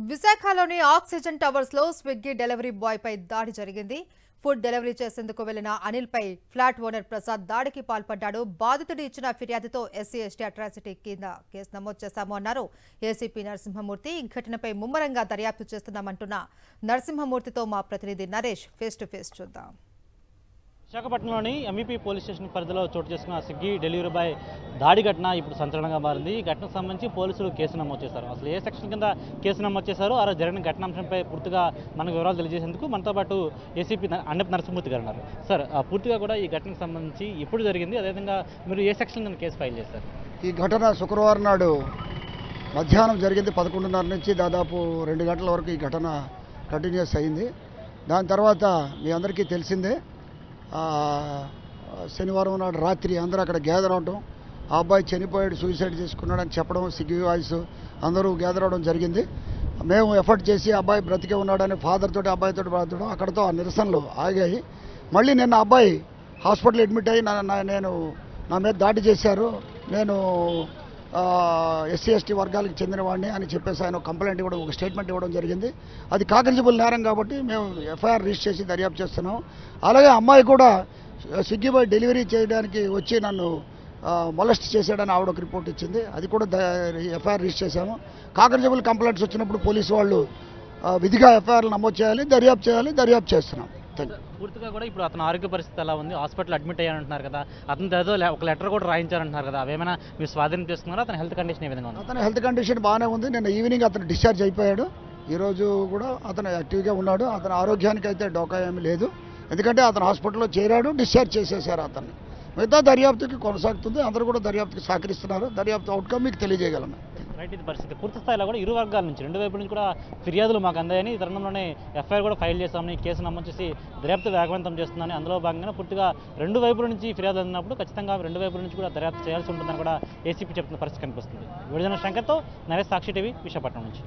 విశాఖలోని oxygen towers లో Swiggy delivery boy పై దాడి జరిగింది. ఫుడ్ డెలివరీ చేసేందుకు వెళ్లిన అనిల్ పై ఫ్లాట్ ఓనర్ ప్రసాద్ దాడికి పాల్పడ్డాడు. బాధితుడు ఇచ్చిన ఫిర్యాదుతో ఎస్సీ ఎస్టీ అట్రాసిటీ కింద కేసు నమోదు చేశాము అన్నారు ఏసీపీ నరసింహమూర్తి. ఈ ఘటనపై ముమ్మరంగా దర్యాప్తు చేస్తున్నామంటున్న నరసింహమూర్తితో మా ప్రతినిధి నరేష్ ఫేస్ టు ఫేస్ చూద్దాం. విశాఖపట్నంలోని ఎంఈపీ పోలీస్ స్టేషన్ పరిధిలో చోటు చేసుకున్న స్విగ్గీ డెలివరీ బాయ్ దాడి ఘటన ఇప్పుడు సంచలనంగా మారింది. ఈ ఘటనకు సంబంధించి పోలీసులు కేసు నమోదు చేశారు. అసలు ఏ సెక్షన్ కింద కేసు నమోదు చేశారు, ఆ జరిగిన ఘటనాంశంపై పూర్తిగా మనకు వివరాలు తెలియజేసేందుకు మనతో పాటు ఏసీపీ అన్నప్ నరసింహమూర్తి గారు ఉన్నారు. సార్, పూర్తిగా కూడా ఈ ఘటనకు సంబంధించి ఎప్పుడు జరిగింది, అదేవిధంగా మీరు ఏ సెక్షన్ కింద కేసు ఫైల్ చేశారు? ఈ ఘటన శుక్రవారం నాడు మధ్యాహ్నం జరిగింది. 11:30 నుంచి దాదాపు 2 గంటల వరకు ఈ ఘటన కంటిన్యూస్ అయింది. దాని తర్వాత మీ అందరికీ తెలిసిందే, శనివారం నాడు రాత్రి అందరూ అక్కడ గ్యాదర్ అవడం, ఆ అబ్బాయి చనిపోయాడు, సూసైడ్ చేసుకున్నాడని చెప్పడం, స్విగ్గీ వాయిస్ అందరూ గ్యాదర్ అవడం జరిగింది. మేము ఎఫర్ట్ చేసి అబ్బాయి బ్రతికే ఉన్నాడని ఫాదర్ తోటి అబ్బాయితో మాట్లాడడం, అక్కడతో ఆ నిరసనలు ఆగాయి. మళ్ళీ నిన్న అబ్బాయి హాస్పిటల్ అడ్మిట్ అయ్యి నా మీద దాడి చేశారు, నేను ఎస్సీ ఎస్టీ వర్గాలకు చెందిన వాడిని అని చెప్పేసి ఆయన కంప్లైంట్ ఇవ్వడం, ఒక స్టేట్మెంట్ ఇవ్వడం జరిగింది. అది కాగ్నిజబుల్ నేరం కాబట్టి మేము ఎఫ్ఐఆర్ రిజిస్టర్ చేసి దర్యాప్తు చేస్తున్నాం. అలాగే అమ్మాయి కూడా స్విగ్గీ బాయ్ డెలివరీ చేయడానికి వచ్చి నన్ను మొలెస్ట్ చేశాడని ఆవిడ ఒక రిపోర్ట్ ఇచ్చింది. అది కూడా ఎఫ్ఐఆర్ రిజిస్టర్ చేశాము. కాగ్నిజబుల్ కంప్లైంట్స్ వచ్చినప్పుడు పోలీసు వాళ్ళు విధిగా ఎఫ్ఐఆర్లు నమోదు చేయాలి, దర్యాప్తు చేస్తున్నాం. పూర్తిగా కూడా ఇప్పుడు అతని ఆరోగ్య పరిస్థితి ఎలా ఉంది? హాస్పిటల్ అడ్మిట్ అయ్యారంటున్నారు కదా, అతను ఏదో ఒక లెటర్ కూడా రాయించారంటున్నారు కదా, అవేమైనా మీరు స్వాధీనం చేసుకున్నారా? అతని హెల్త్ కండిషన్ ఏ విధంగా ఉంది? అతని హెల్త్ కండిషన్ బాగానే ఉంది. నిన్న ఈవినింగ్ అతను డిశ్చార్జ్ అయిపోయాడు. ఈరోజు కూడా అతను యాక్టివ్గా ఉన్నాడు. అతని ఆరోగ్యానికి అయితే డోకా ఏమీ లేదు, ఎందుకంటే అతను హాస్పిటల్లో చేరాడు, డిశ్చార్జ్ చేసేసారు అతన్ని. మిగతా దర్యాప్తుకి కొనసాగుతుంది. అందరూ కూడా దర్యాప్తుకి సహకరిస్తున్నారు. దర్యాప్తు అవుట్కమ్ మీకు తెలియజేయగలను. రైట్, ఇది పరిస్థితి. పూర్తి స్థాయిలో కూడా ఇరు వర్గాల నుంచి, రెండు వైపుల నుంచి కూడా ఫిర్యాదులు మాకు అందాయని, ఈ తరుణంలోనే ఎఫ్ఐఆర్ కూడా ఫైల్ చేస్తామని, కేసు నమోదు చేసి దర్యాప్తు వేగవంతం చేస్తుందని, అందులో భాగంగా పూర్తిగా రెండు వైపుల నుంచి ఫిర్యాదులు అందినప్పుడు ఖచ్చితంగా రెండు వైపుల నుంచి కూడా దర్యాప్తు చేయాల్సి ఉంటుందని కూడా ఏసీపీ చెప్తున్న పరిస్థితి కనిపిస్తుంది. విడుదల శంకర్తో నరేష్, సాక్షి టీవీ, విశాఖపట్నం నుంచి.